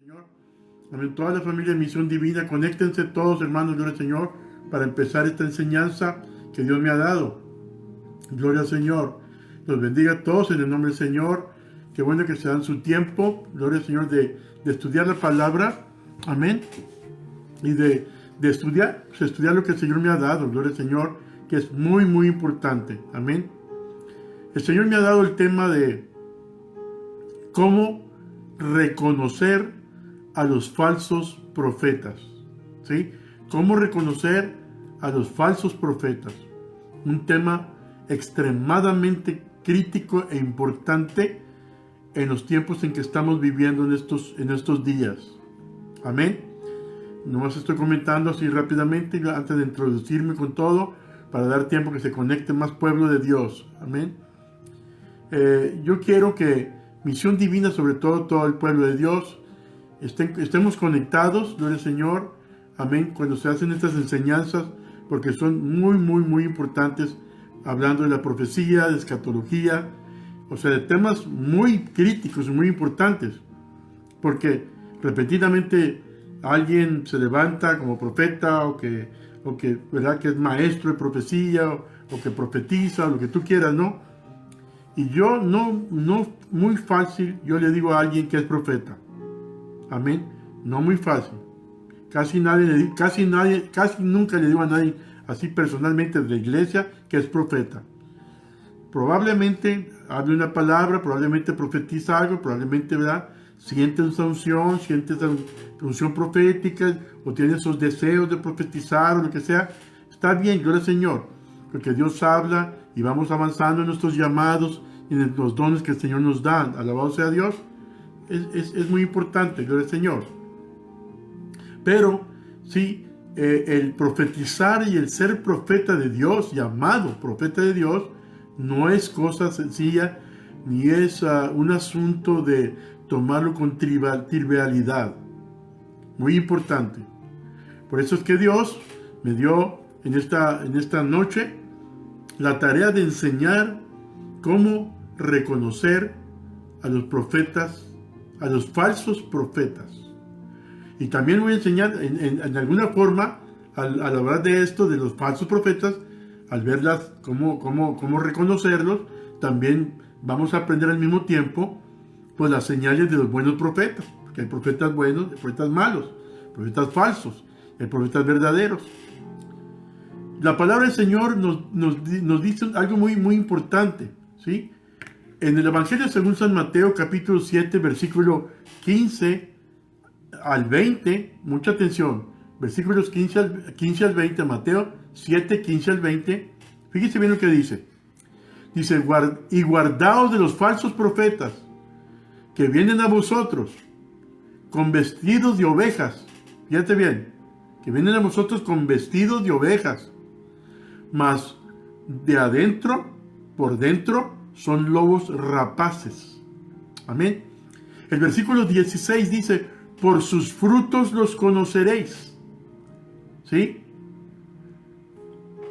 Señor, amén. Toda la familia de Misión Divina, conéctense todos, hermanos, gloria al Señor, para empezar esta enseñanza que Dios me ha dado. Gloria al Señor. Los bendiga a todos en el nombre del Señor. Qué bueno que se dan su tiempo, gloria al Señor, de estudiar la palabra, amén, y de estudiar lo que el Señor me ha dado, gloria al Señor, que es muy, muy importante, amén. El Señor me ha dado el tema de cómo reconocer a los falsos profetas, ¿sí? Cómo reconocer a los falsos profetas. Un tema extremadamente crítico e importante en los tiempos en que estamos viviendo en estos días. Amén. Nomás estoy comentando así rápidamente antes de introducirme con todo, para dar tiempo que se conecte más pueblo de Dios. Amén. Yo quiero que Misión Divina, sobre todo el pueblo de Dios, estemos conectados, gloria al Señor, amén, cuando se hacen estas enseñanzas, porque son muy, muy, muy importantes, hablando de la profecía, de escatología, o sea, de temas muy críticos y muy importantes, porque repetidamente alguien se levanta como profeta, o que ¿verdad?, que es maestro de profecía, o que profetiza, o lo que tú quieras, ¿no? Y yo no muy fácil, yo le digo a alguien que es profeta. Amén. No muy fácil. Casi nunca le digo a nadie así personalmente de la iglesia que es profeta. Probablemente hable una palabra, probablemente profetiza algo, probablemente, ¿verdad?, siente esa unción profética, o tiene esos deseos de profetizar, o lo que sea. Está bien, gloria al Señor, porque Dios habla y vamos avanzando en nuestros llamados y en los dones que el Señor nos da. Alabado sea Dios. Es muy importante, gloria al Señor. Pero sí, el profetizar y el ser profeta de Dios, llamado profeta de Dios, no es cosa sencilla, ni es un asunto de tomarlo con trivialidad. Muy importante. Por eso es que Dios me dio en esta noche la tarea de enseñar cómo reconocer a los profetas, a los falsos profetas. Y también voy a enseñar en alguna forma, al hablar de esto, de los falsos profetas, al verlas, cómo reconocerlos, también vamos a aprender al mismo tiempo pues las señales de los buenos profetas, porque hay profetas buenos, hay profetas malos, profetas falsos, hay profetas verdaderos. La palabra del Señor nos dice algo muy, muy importante, ¿sí? En el Evangelio según San Mateo, capítulo 7, versículo 15 al 20, mucha atención, versículos 15 al 20, Mateo 7, 15 al 20, fíjense bien lo que dice. Dice, y guardaos de los falsos profetas, que vienen a vosotros con vestidos de ovejas, fíjate bien, que vienen a vosotros con vestidos de ovejas, mas de adentro, por dentro, son lobos rapaces. Amén. El versículo 16 dice, por sus frutos los conoceréis. ¿Sí?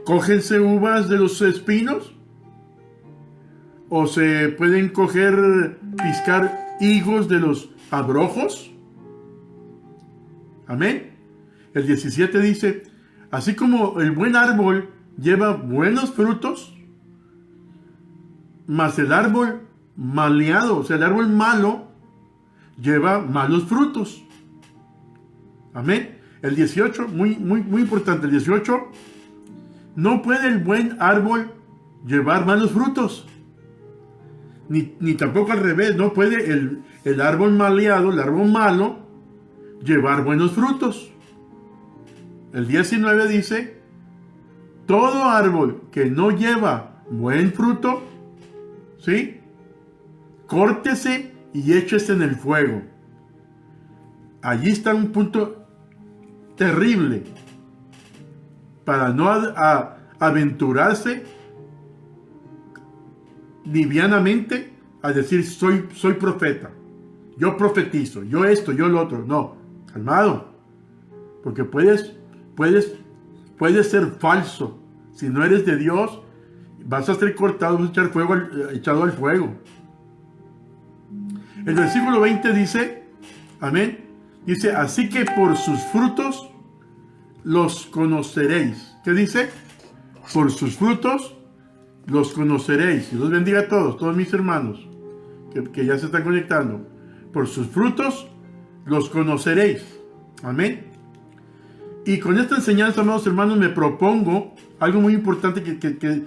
¿Cógense uvas de los espinos? ¿O se pueden piscar higos de los abrojos? Amén. El 17 dice, así como el buen árbol lleva buenos frutos, mas el árbol maleado, o sea, el árbol malo, lleva malos frutos. Amén. El 18, muy, muy, muy importante, el 18, no puede el buen árbol llevar malos frutos. Ni tampoco al revés, no puede el árbol maleado, el árbol malo, llevar buenos frutos. El 19 dice, todo árbol que no lleva buen fruto, ¿sí?, córtese y échese en el fuego. Allí está un punto terrible para no aventurarse livianamente a decir soy profeta, yo profetizo, yo esto, yo lo otro. No, calmado, porque puedes ser falso. Si no eres de Dios, vas a ser cortado, vas a echado al fuego. El versículo 20 dice, amén, Dice, así que por sus frutos los conoceréis. ¿Qué dice? Por sus frutos los conoceréis. Y los bendiga a todos mis hermanos que ya se están conectando. Por sus frutos los conoceréis. Amén. Y con esta enseñanza, amados hermanos, me propongo algo muy importante que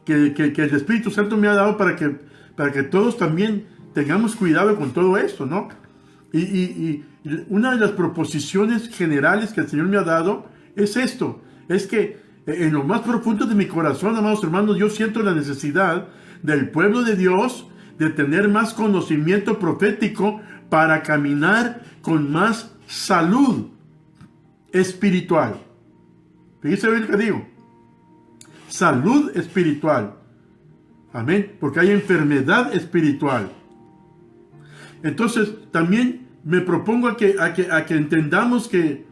el Espíritu Santo me ha dado para que todos también tengamos cuidado con todo esto, ¿no? Y una de las proposiciones generales que el Señor me ha dado es esto. Es que en lo más profundo de mi corazón, amados hermanos, yo siento la necesidad del pueblo de Dios de tener más conocimiento profético para caminar con más salud espiritual. Fíjense bien lo que digo. Salud espiritual. Amén. Porque hay enfermedad espiritual. Entonces, también me propongo a que entendamos que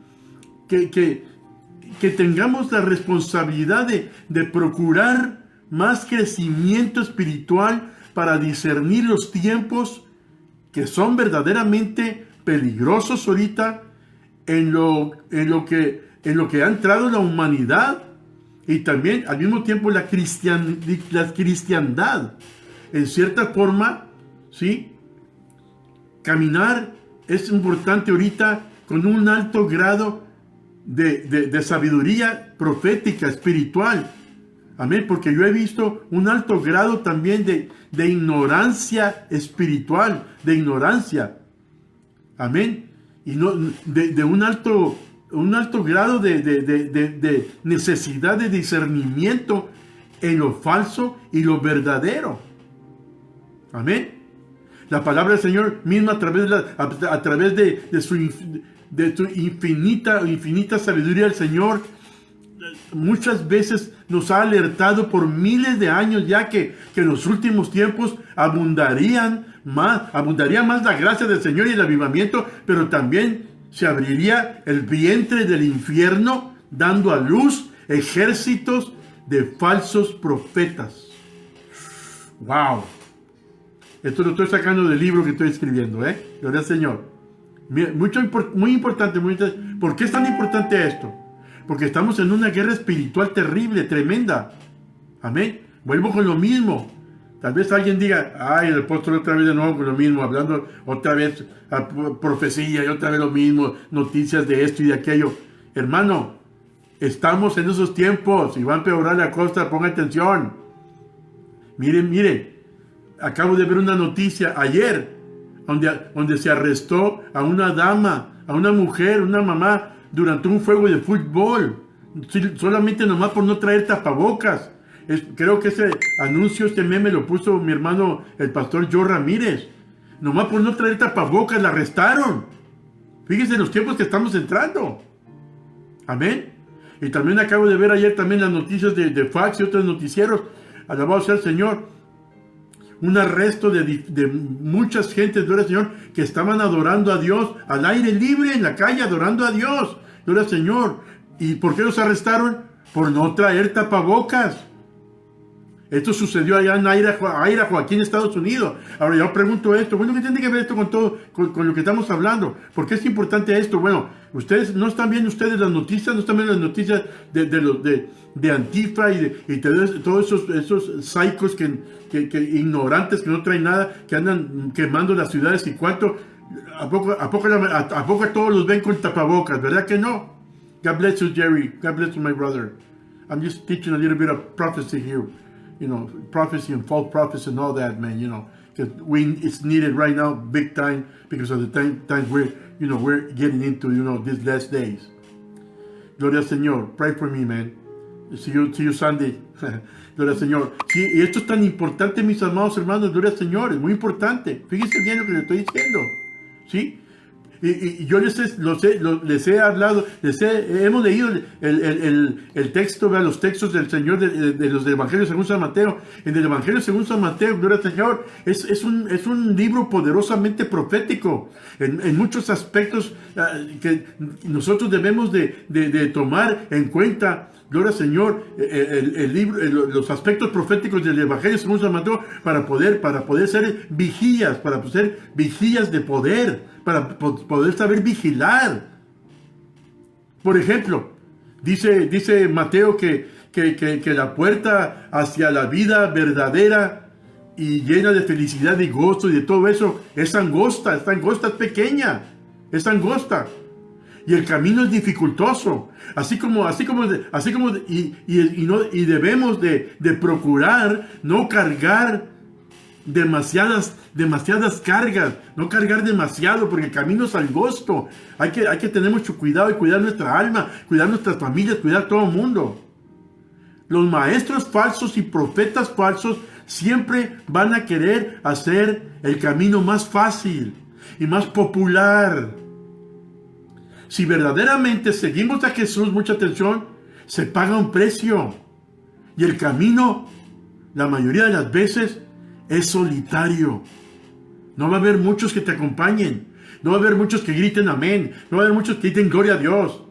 tengamos la responsabilidad de procurar más crecimiento espiritual para discernir los tiempos que son verdaderamente peligrosos ahorita en lo que ha entrado la humanidad y también al mismo tiempo la cristiandad. En cierta forma, ¿sí? Caminar es importante ahorita con un alto grado de sabiduría profética, espiritual. Amén, porque yo he visto un alto grado también de ignorancia espiritual, de ignorancia. Amén. Y no, de un alto grado de necesidad de discernimiento en lo falso y lo verdadero. Amén. La palabra del Señor misma a través de su infinita sabiduría del Señor, muchas veces nos ha alertado por miles de años ya que en los últimos tiempos abundaría más la gracia del Señor y el avivamiento, pero también se abriría el vientre del infierno, dando a luz ejércitos de falsos profetas. ¡Wow! Esto lo estoy sacando del libro que estoy escribiendo, Gloria al Señor. Muy importante. ¿Por qué es tan importante esto? Porque estamos en una guerra espiritual terrible, tremenda. Amén. Vuelvo con lo mismo. Tal vez alguien diga, ay, el apóstol otra vez de nuevo con lo mismo, hablando otra vez a profecía y otra vez lo mismo, noticias de esto y de aquello. Hermano, estamos en esos tiempos y va a empeorar la cosa, ponga atención. Miren, acabo de ver una noticia ayer, donde se arrestó a una dama, a una mujer, una mamá, durante un juego de fútbol, solamente nomás por no traer tapabocas. Creo que ese anuncio, este meme lo puso mi hermano, el pastor Joe Ramírez. Nomás por no traer tapabocas la arrestaron. Fíjense los tiempos que estamos entrando. Amén. Y también acabo de ver ayer también las noticias de Fox y otros noticieros. Alabado sea el Señor. Un arresto de muchas gentes, gloria al Señor, que estaban adorando a Dios al aire libre, en la calle, adorando a Dios. Gloria al Señor. ¿Y por qué los arrestaron? Por no traer tapabocas. Esto sucedió allá en Idaho, aquí en Estados Unidos. Ahora yo pregunto esto, bueno, ¿qué tiene que ver esto con todo, con lo que estamos hablando? ¿Por qué es importante esto? Bueno, ustedes no están viendo las noticias, no están viendo las noticias de Antifa y todos esos psicos que ignorantes, que no traen nada, que andan quemando las ciudades y cuánto. ¿A poco todos los ven con tapabocas? ¿Verdad que no? God bless you, Jerry. God bless you, my brother. I'm just teaching a little bit of prophecy here. You know, prophecy and false prophecy and all that, man, you know, because it's needed right now, big time, because of the times we're getting into, these last days. Gloria al Señor. Pray for me, man. See you Sunday. Gloria al Señor. Sí, y esto es tan importante, mis amados hermanos. Gloria al Señor. Es muy importante. Fíjense bien lo que les estoy diciendo. ¿Sí? Y yo les he hablado, hemos leído el texto, los textos del Señor de los del Evangelio según San Mateo. En el Evangelio según San Mateo, gloria al Señor, es un libro poderosamente profético en muchos aspectos que nosotros debemos de tomar en cuenta. Gloria al Señor, el libro, los aspectos proféticos del Evangelio según San Mateo para poder ser vigías, de poder, para poder saber vigilar. Por ejemplo, dice Mateo que la puerta hacia la vida verdadera y llena de felicidad y gozo y de todo eso es angosta, es pequeña, es angosta. Y el camino es dificultoso, y debemos de procurar no cargar demasiadas cargas, no cargar demasiado, porque el camino es angosto. Hay que tener mucho cuidado y cuidar nuestra alma, cuidar nuestras familias, cuidar todo el mundo. Los maestros falsos y profetas falsos siempre van a querer hacer el camino más fácil y más popular. Si verdaderamente seguimos a Jesús, mucha atención, se paga un precio. Y el camino, la mayoría de las veces, es solitario. No va a haber muchos que te acompañen. No va a haber muchos que griten amén. No va a haber muchos que griten gloria a Dios.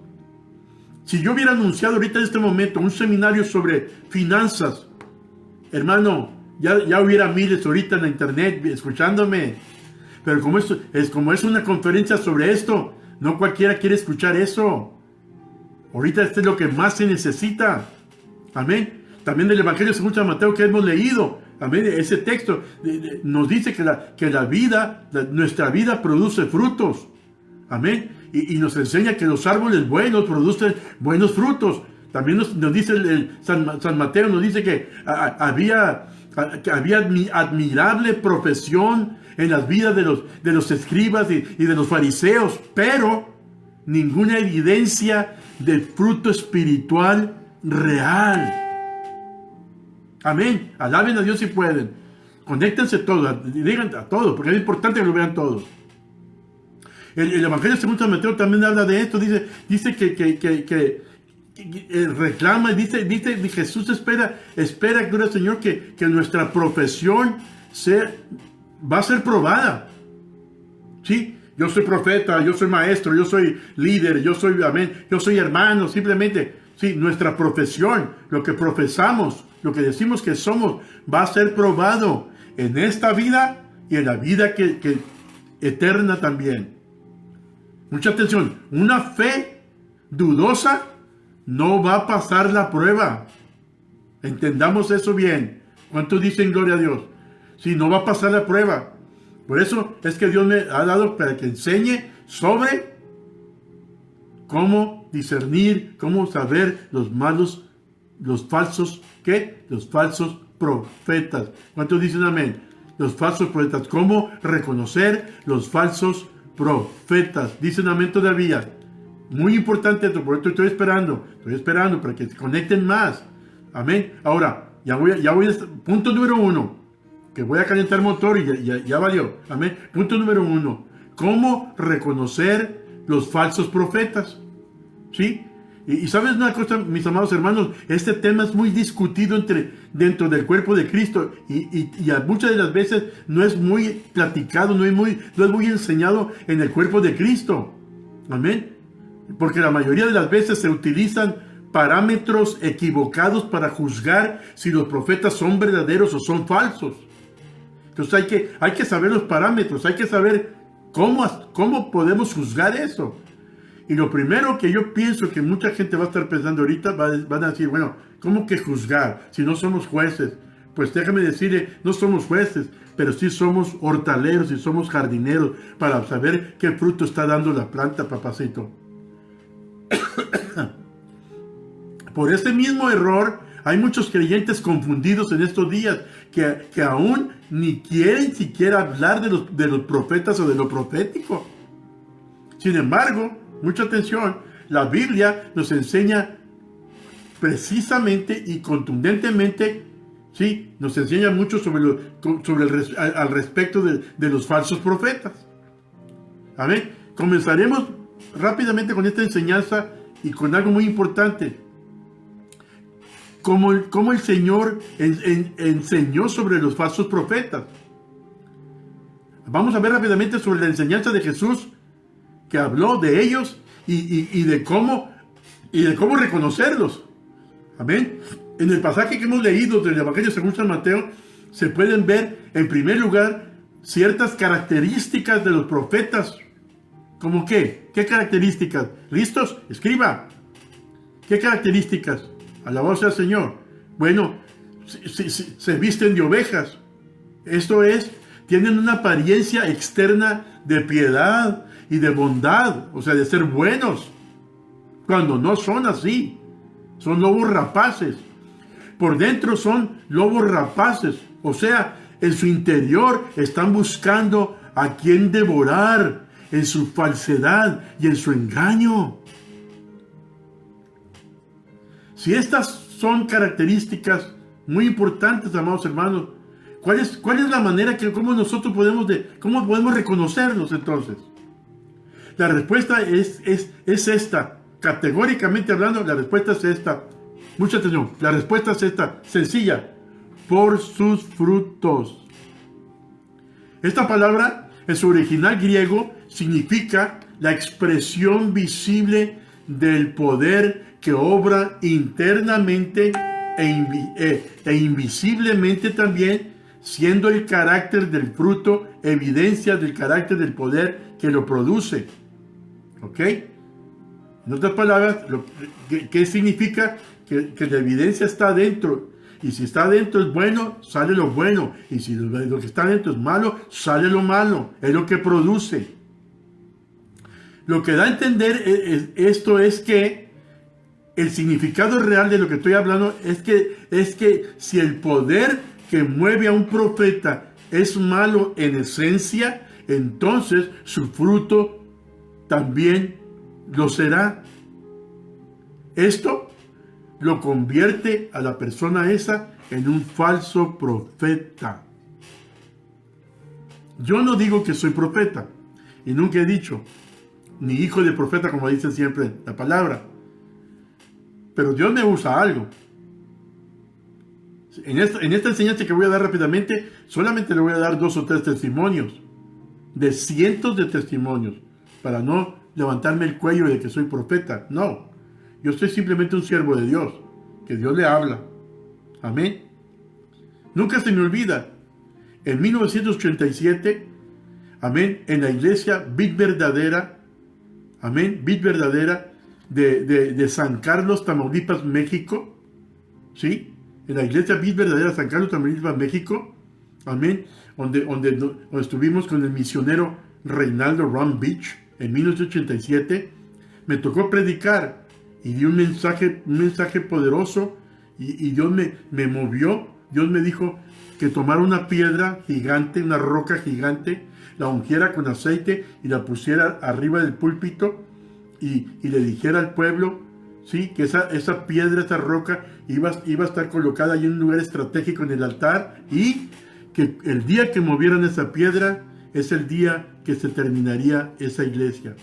Si yo hubiera anunciado ahorita en este momento un seminario sobre finanzas, hermano, ya hubiera miles ahorita en la internet escuchándome. Pero como es una conferencia sobre esto, no cualquiera quiere escuchar eso. Ahorita esto es lo que más se necesita. Amén. También del Evangelio según San Mateo que hemos leído. Amén. Ese texto nos dice que nuestra vida produce frutos. Amén. Y nos enseña que los árboles buenos producen buenos frutos. También nos dice San Mateo, nos dice que había admirable profesión en las vidas de los escribas y de los fariseos, pero ninguna evidencia de fruto espiritual real. Amén. Alaben a Dios si pueden. Conéctense todos, digan a todos, porque es importante que lo vean todos. El Evangelio según San Mateo también habla de esto. Dice que reclama, dice Jesús espera, gloria al Señor, que nuestra profesión va a ser probada. ¿Sí? Yo soy profeta, yo soy maestro, yo soy líder, yo soy hermano, simplemente. Sí, nuestra profesión, lo que profesamos, lo que decimos que somos, va a ser probado en esta vida y en la vida que eterna también. Mucha atención, una fe dudosa no va a pasar la prueba. Entendamos eso bien. ¿Cuántos dicen gloria a Dios? Sí, no va a pasar la prueba. Por eso es que Dios me ha dado para que enseñe sobre cómo discernir, cómo saber los falsos profetas. ¿Cuántos dicen amén? Los falsos profetas. ¿Cómo reconocer los falsos profetas? Dicen amén todavía. Muy importante esto, por esto estoy esperando para que se conecten más. Amén. Ahora, ya voy a punto número 1, que voy a calentar motor y ya valió. Amén. Punto número 1, ¿cómo reconocer los falsos profetas? ¿Sí? Y sabes una cosa, mis amados hermanos, este tema es muy discutido dentro del cuerpo de Cristo y muchas de las veces no es muy platicado, no es muy enseñado en el cuerpo de Cristo. Amén. Porque la mayoría de las veces se utilizan parámetros equivocados para juzgar si los profetas son verdaderos o son falsos. Entonces hay que saber los parámetros, hay que saber cómo podemos juzgar eso. Y lo primero que yo pienso que mucha gente va a estar pensando ahorita, van a decir, bueno, ¿cómo que juzgar si no somos jueces? Pues déjame decirle, no somos jueces, pero sí somos hortaleros y somos jardineros para saber qué fruto está dando la planta, papacito. Por ese mismo error, hay muchos creyentes confundidos en estos días que aún ni quieren siquiera hablar de los profetas o de lo profético. Sin embargo, mucha atención, la Biblia nos enseña precisamente y contundentemente, sí, nos enseña mucho al respecto de los falsos profetas. Amén. Comenzaremos rápidamente con esta enseñanza y con algo muy importante. Como el Señor enseñó sobre los falsos profetas. Vamos a ver rápidamente sobre la enseñanza de Jesús, que habló de ellos y de cómo reconocerlos. Amén. En el pasaje que hemos leído del Evangelio según San Mateo, se pueden ver, en primer lugar, ciertas características de los profetas ¿Cómo qué? ¿Qué características? ¿Listos? Escriba. ¿Qué características? Alabado sea el Señor. Bueno, se visten de ovejas. Esto es, tienen una apariencia externa de piedad y de bondad, o sea, de ser buenos, cuando no son así. Son lobos rapaces. Por dentro son lobos rapaces, o sea, en su interior están buscando a quien devorar en su falsedad y en su engaño. Si estas son características muy importantes, amados hermanos, ¿cuál es la manera cómo nosotros cómo podemos reconocerlos entonces? La respuesta es esta. Categóricamente hablando, la respuesta es esta. Mucha atención. La respuesta es esta. Sencilla. Por sus frutos. Esta palabra, en su original griego, significa la expresión visible del poder que obra internamente e invisiblemente también, siendo el carácter del fruto evidencia del carácter del poder que lo produce. ¿Ok? En otras palabras, ¿qué significa? Que la evidencia está adentro. Y si está adentro es bueno, sale lo bueno. Y si lo que está adentro es malo, sale lo malo. Es lo que produce. Lo que da a entender esto es que el significado real de lo que estoy hablando es que si el poder que mueve a un profeta es malo en esencia, entonces su fruto también lo será. Esto lo convierte a la persona esa en un falso profeta. Yo no digo que soy profeta, y nunca he dicho, ni hijo de profeta, como dice siempre la palabra. Pero Dios me usa algo. En esta enseñanza que voy a dar rápidamente, solamente le voy a dar 2 o 3 testimonios, de cientos de testimonios, para no levantarme el cuello de que soy profeta. No, yo soy simplemente un siervo de Dios, que Dios le habla. Amén. Nunca se me olvida, en 1987, amén, en la iglesia Vid Verdadera, amén, Vid Verdadera, de San Carlos, Tamaulipas, México, ¿sí? En la iglesia Vid Verdadera, San Carlos, Tamaulipas, México, amén, donde estuvimos con el misionero Reinaldo Ron Beach, en 1987, me tocó predicar y di un mensaje poderoso y Dios me movió. Dios me dijo que tomara una piedra gigante, una roca gigante, la ungiera con aceite y la pusiera arriba del púlpito y le dijera al pueblo, sí, que esa piedra, esa roca iba a estar colocada ahí en un lugar estratégico en el altar, y que el día que movieran esa piedra es el día que se terminaría esa iglesia.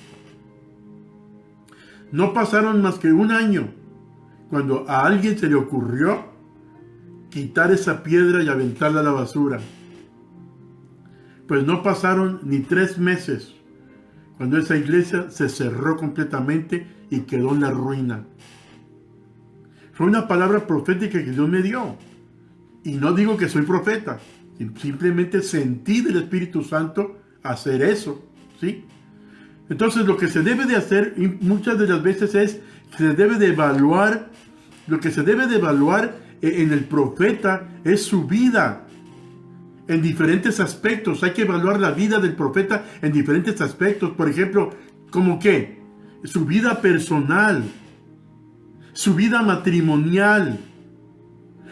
No pasaron más que un año cuando a alguien se le ocurrió quitar esa piedra y aventarla a la basura. Pues no pasaron ni 3 meses cuando esa iglesia se cerró completamente y quedó en la ruina. Fue una palabra profética que Dios me dio. Y no digo que soy profeta, simplemente sentí del Espíritu Santo hacer eso, ¿sí? Entonces lo que se debe de hacer, y muchas de las veces se debe de evaluar, lo que se debe de evaluar en el profeta es su vida, en diferentes aspectos. Hay que evaluar la vida del profeta en diferentes aspectos. Por ejemplo, ¿cómo qué? Su vida personal, su vida matrimonial,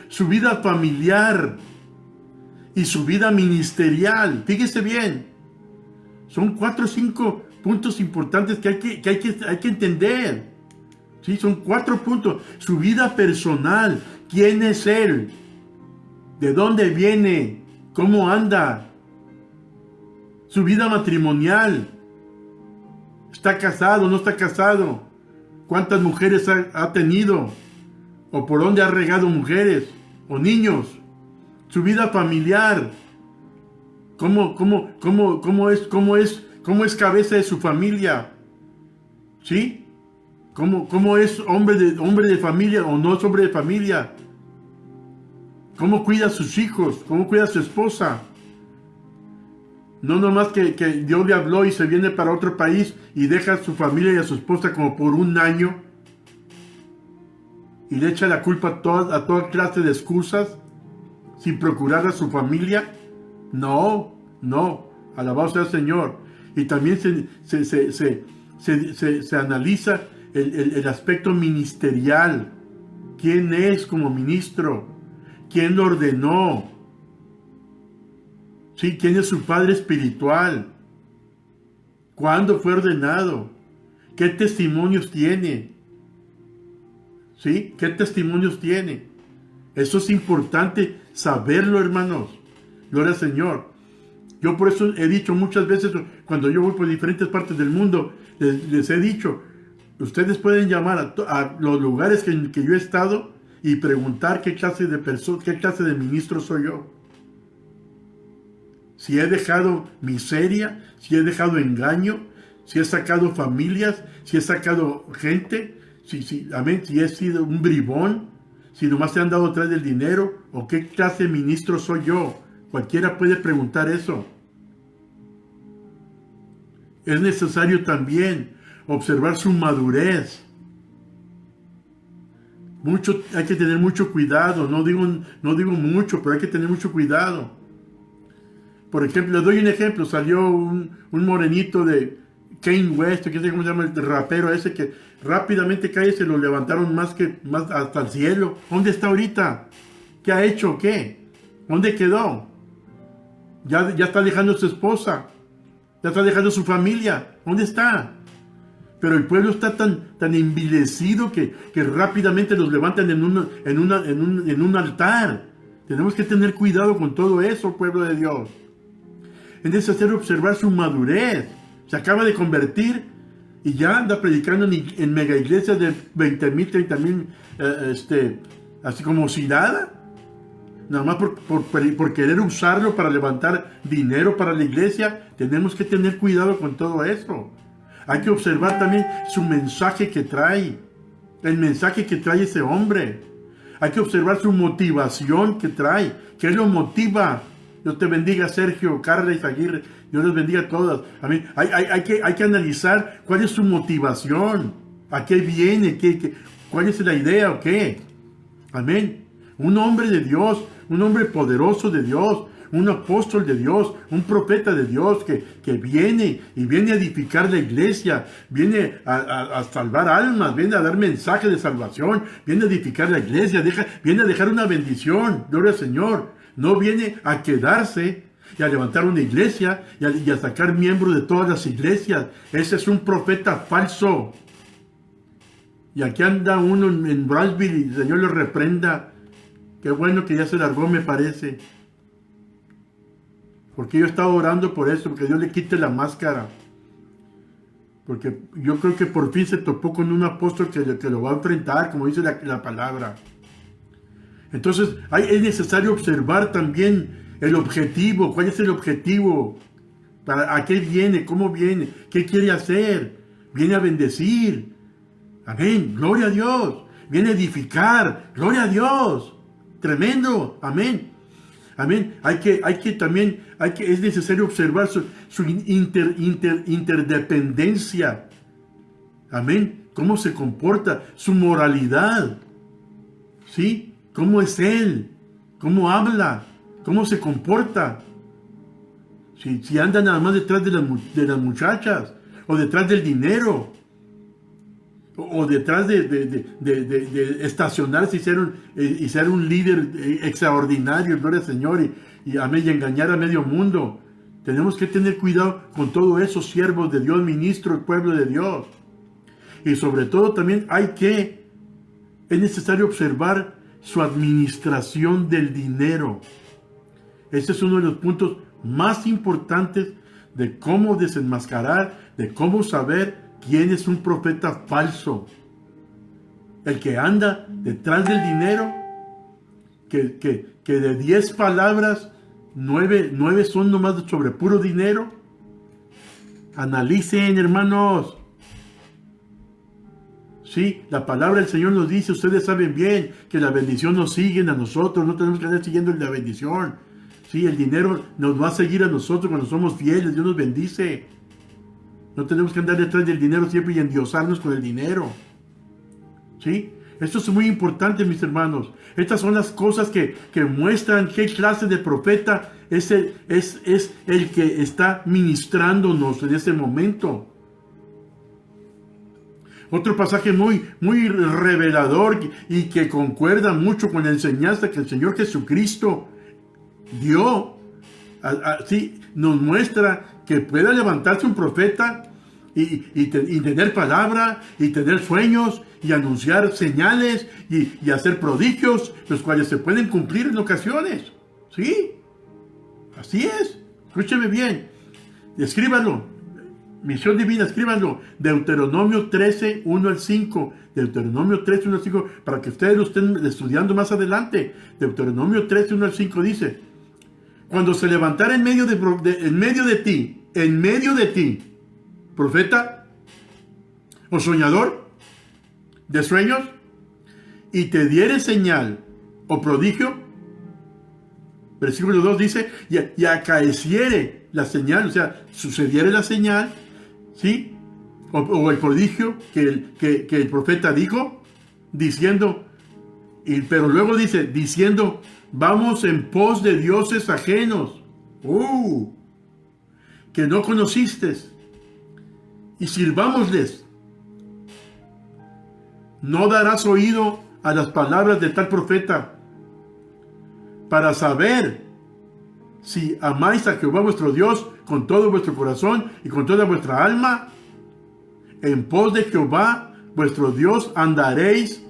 su vida familiar y su vida ministerial. Fíjese bien, son 4 o 5 puntos importantes que hay que entender. ¿Sí? Son 4 puntos. Su vida personal, ¿quién es él? ¿De dónde viene? ¿Cómo anda? Su vida matrimonial, ¿está casado o no está casado? ¿Cuántas mujeres ha tenido? ¿O por dónde ha regado mujeres o niños? Su vida familiar, ¿cómo es cabeza de su familia? ¿Sí? ¿Cómo es hombre de familia o no es hombre de familia? ¿Cómo cuida a sus hijos? ¿Cómo cuida a su esposa? No nomás que Dios le habló y se viene para otro país y deja a su familia y a su esposa como por un año y le echa la culpa a toda clase de excusas sin procurar a su familia. No, no, alabado sea el Señor. Y también se analiza el aspecto ministerial. ¿Quién es como ministro? ¿Quién lo ordenó? ¿Sí? ¿Quién es su padre espiritual? ¿Cuándo fue ordenado? ¿Qué testimonios tiene? ¿Sí? ¿Qué testimonios tiene? Eso es importante saberlo, hermanos. Gloria al Señor. Yo por eso he dicho muchas veces, cuando yo voy por diferentes partes del mundo, les he dicho, ustedes pueden llamar a los lugares que yo he estado y preguntar qué clase de ministro soy yo. Si he dejado miseria, si he dejado engaño, si he sacado familias, si he sacado gente, amén, si he sido un bribón, si nomás se han dado atrás del dinero, o qué clase de ministro soy yo. Cualquiera puede preguntar eso. Es necesario también observar su madurez. Hay que tener mucho cuidado, no digo mucho, pero hay que tener mucho cuidado. Por ejemplo, les doy un ejemplo, salió un morenito de Kanye West, que sé cómo se llama el rapero ese, que rápidamente cae y se lo levantaron más hasta el cielo. ¿Dónde está ahorita? ¿Qué ha hecho? ¿Qué? ¿Dónde quedó? Ya está dejando a su esposa, ya está dejando a su familia. ¿Dónde está? Pero el pueblo está tan envilecido que rápidamente los levantan en un altar. Tenemos que tener cuidado con todo eso, pueblo de Dios. Es necesario observar su madurez. Se acaba de convertir y ya anda predicando en mega iglesias de 20,000, 30,000, así como si nada. Nada más por querer usarlo para levantar dinero para la iglesia. Tenemos que tener cuidado con todo eso. Hay que observar también su mensaje que trae. El mensaje que trae ese hombre. Hay que observar su motivación que trae. ¿Qué lo motiva? Dios te bendiga, Sergio, Carla y Aguirre. Dios les bendiga a todas. Amén. Hay que analizar cuál es su motivación. ¿A qué viene? ¿Cuál es la idea o qué? Amén. Un hombre de Dios, un hombre poderoso de Dios, un apóstol de Dios, un profeta de Dios que viene a edificar la iglesia, viene a salvar almas, viene a dar mensaje de salvación, viene a edificar la iglesia, viene a dejar una bendición, gloria al Señor. No viene a quedarse y a levantar una iglesia y a sacar miembros de todas las iglesias. Ese es un profeta falso. Y aquí anda uno en Brownsville y el Señor lo reprenda. Qué bueno que ya se largó, me parece. Porque yo estaba orando por eso, porque Dios le quite la máscara. Porque yo creo que por fin se topó con un apóstol que lo va a enfrentar, como dice la palabra. Entonces, es necesario observar también el objetivo. ¿Cuál es el objetivo? ¿A qué viene? ¿Cómo viene? ¿Qué quiere hacer? Viene a bendecir. Amén. Gloria a Dios. Viene a edificar. Gloria a Dios. Tremendo. Amén. Amén. Es necesario observar su interdependencia. Amén. Cómo se comporta, su moralidad. ¿Sí? ¿Cómo es él? ¿Cómo habla? ¿Cómo se comporta? Si anda nada más detrás de las muchachas, o detrás del dinero, o detrás de estacionarse y ser un líder extraordinario, gloria al Señor, y engañar a medio mundo. Tenemos que tener cuidado con todo eso, siervos de Dios, ministros del pueblo de Dios. Y sobre todo también es necesario observar su administración del dinero. Ese es uno de los puntos más importantes de cómo desenmascarar, de cómo saber quién es un profeta falso. El que anda detrás del dinero, que de 10 palabras, 9 son nomás sobre puro dinero. Analicen, hermanos. Sí, la palabra del Señor nos dice, ustedes saben bien que la bendición nos sigue a nosotros, no tenemos que andar siguiendo la bendición. Sí, el dinero nos va a seguir a nosotros cuando somos fieles. Dios nos bendice. No tenemos que andar detrás del dinero siempre y endiosarnos con el dinero. ¿Sí? Esto es muy importante, mis hermanos. Estas son las cosas que muestran qué clase de profeta es el que está ministrándonos en ese momento. Otro pasaje muy revelador y que concuerda mucho con la enseñanza que el Señor Jesucristo dio, sí, nos muestra que pueda levantarse un profeta y tener palabra y tener sueños y anunciar señales y hacer prodigios, los cuales se pueden cumplir en ocasiones. ¿Sí? Así es. Escúcheme bien. Escríbanlo. Misión divina, escríbanlo. Deuteronomio 13, 1 al 5. Deuteronomio 13, 1 al 5, para que ustedes lo estén estudiando más adelante. Deuteronomio 13, 1 al 5 dice: cuando se levantara en medio de ti, profeta o soñador de sueños, y te diere señal o prodigio, versículo 2 dice, y acaeciere la señal, o sea, sucediere la señal, ¿sí? O el prodigio que el profeta dijo, diciendo, pero luego dice, diciendo, vamos en pos de dioses ajenos, que no conociste, y sirvámosles. No darás oído a las palabras de tal profeta, para saber si amáis a Jehová vuestro Dios con todo vuestro corazón y con toda vuestra alma. En pos de Jehová vuestro Dios andaréis,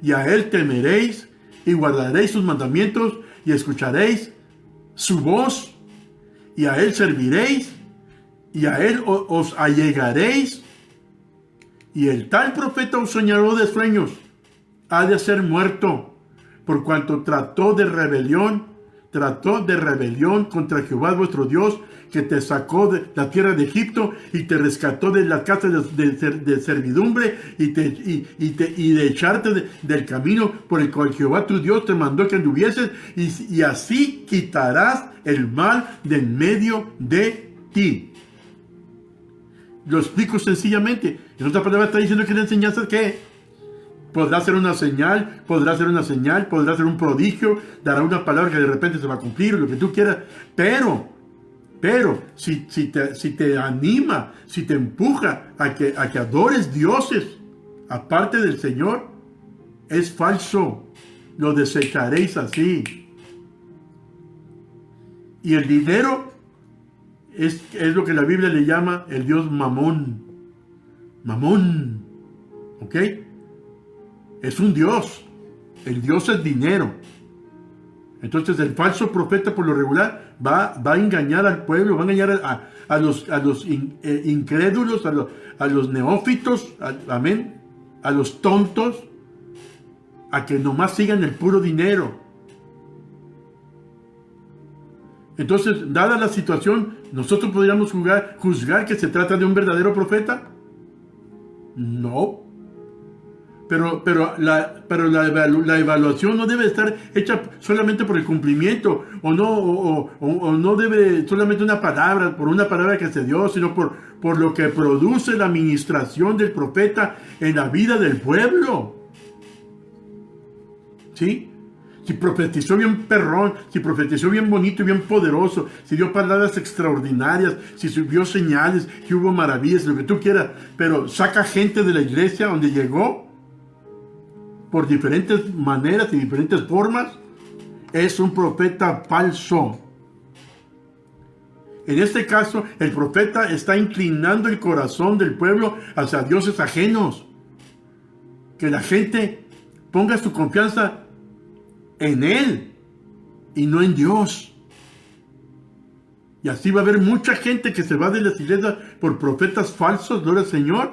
y a él temeréis, y guardaréis sus mandamientos, y escucharéis su voz, y a él serviréis, y a él os allegaréis. Y el tal profeta o soñador de sueños ha de ser muerto, por cuanto trató de rebelión contra Jehová vuestro Dios, que te sacó de la tierra de Egipto y te rescató de la casa de servidumbre y de echarte del camino por el cual Jehová tu Dios te mandó que anduvieses, y así quitarás el mal de en medio de ti. Lo explico sencillamente. En otra palabra está diciendo que la enseñanza es que podrá ser una señal, podrá ser un prodigio, dará una palabra que de repente se va a cumplir, lo que tú quieras, pero si te anima, si te empuja a que adores dioses aparte del Señor, es falso, lo desecharéis así. Y el dinero es lo que la Biblia le llama el dios Mamón. Mamón, ¿ok? Es un dios. El dios es dinero. Entonces el falso profeta por lo regular va a engañar al pueblo, va a engañar a los incrédulos, a los neófitos, amén, a los tontos, a que nomás sigan el puro dinero. Entonces, dada la situación, ¿nosotros podríamos juzgar que se trata de un verdadero profeta? No. Pero la evaluación no debe estar hecha solamente por el cumplimiento, o no debe solamente por una palabra que se dio, sino por lo que produce la administración del profeta en la vida del pueblo. ¿Sí? Si profetizó bien perrón, si profetizó bien bonito y bien poderoso, si dio palabras extraordinarias, si vio señales, si hubo maravillas, lo que tú quieras, pero saca gente de la iglesia donde llegó por diferentes maneras y diferentes formas, es un profeta falso. En este caso, el profeta está inclinando el corazón del pueblo hacia dioses ajenos. Que la gente ponga su confianza en él y no en Dios. Y así va a haber mucha gente que se va de las iglesias por profetas falsos, gloria al Señor.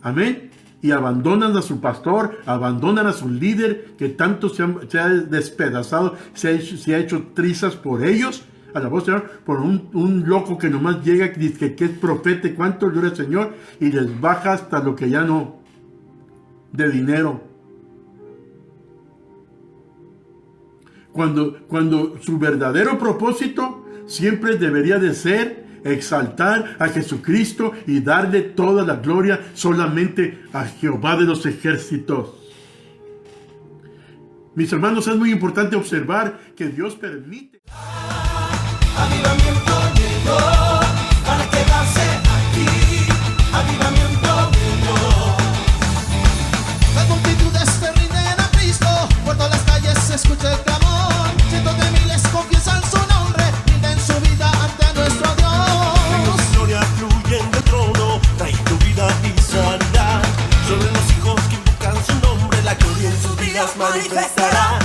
Amén. Y abandonan a su pastor, abandonan a su líder, que tanto se ha despedazado, se ha hecho trizas por ellos, a la voz del Señor, por un loco que nomás llega y dice que es profeta y cuánto, gloria al Señor, y les baja hasta lo que ya no, de dinero. cuando su verdadero propósito siempre debería de ser exaltar a Jesucristo y darle toda la gloria solamente a Jehová de los ejércitos. Mis hermanos, es muy importante observar que Dios permite. Avivamiento llegó para quedarse aquí. Avivamiento llegó. Las multitudes se rinden a Cristo. Por todas las calles se escucha el clamor. Cientos de miles confiesan su nombre. Rinden su vida ante nuestro Dios. Gloria fluye en el trono. Trae tu vida y sanidad. Sobre los hijos que invocan su nombre, la gloria en sus vidas manifestará.